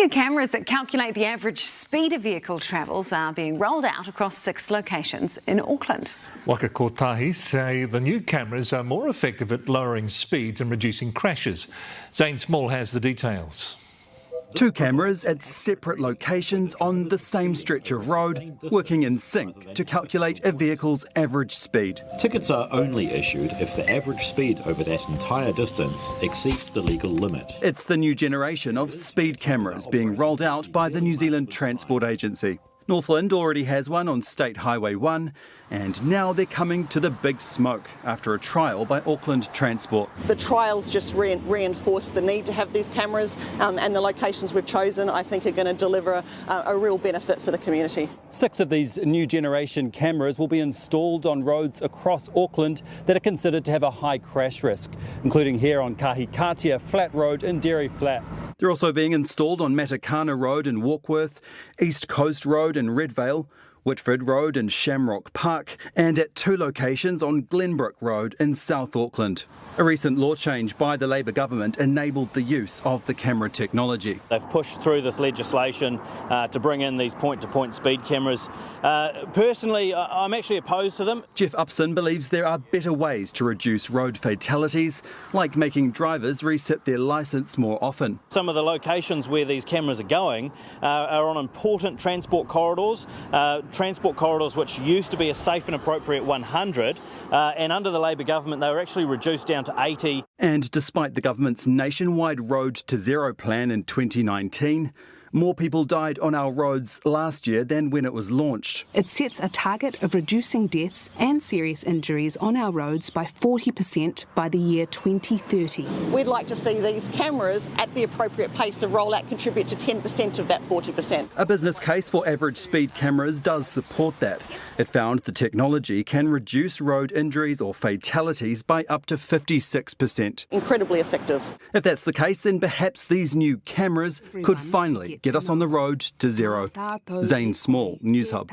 New cameras that calculate the average speed a vehicle travels are being rolled out across 6 locations in Auckland. Waka Kotahi say the new cameras are more effective at lowering speeds and reducing crashes. Zane Small has the details. 2 cameras at separate locations on the same stretch of road, working in sync to calculate a vehicle's average speed. Tickets are only issued if the average speed over that entire distance exceeds the legal limit. It's the new generation of speed cameras being rolled out by the New Zealand Transport Agency. Northland already has one on State Highway 1, and now they're coming to the big smoke after a trial by Auckland Transport. The trials just reinforce the need to have these cameras, and the locations we've chosen I think are going to deliver a real benefit for the community. 6 of these new generation cameras will be installed on roads across Auckland that are considered to have a high crash risk, including here on Kahikatea Flat Road in Dairy Flat. They're also being installed on Matakana Road in Warkworth, East Coast Road in Redvale, Whitford Road in Shamrock Park, and at 2 locations on Glenbrook Road in South Auckland. A recent law change by the Labour government enabled the use of the camera technology. They've pushed through this legislation to bring in these point-to-point speed cameras. Personally, I'm actually opposed to them. Jeff Upson believes there are better ways to reduce road fatalities, like making drivers reset their licence more often. Some of the locations where these cameras are going are on important transport corridors which used to be a safe and appropriate 100, and under the Labour government they were actually reduced down to 80. And despite the government's nationwide Road to Zero plan in 2019, more people died on our roads last year than when it was launched. It sets a target of reducing deaths and serious injuries on our roads by 40% by the year 2030. We'd like to see these cameras at the appropriate pace of rollout contribute to 10% of that 40%. A business case for average speed cameras does support that. It found the technology can reduce road injuries or fatalities by up to 56%. Incredibly effective. If that's the case, then perhaps these new cameras could finally get us on the road to zero. Zane Small, News Hub.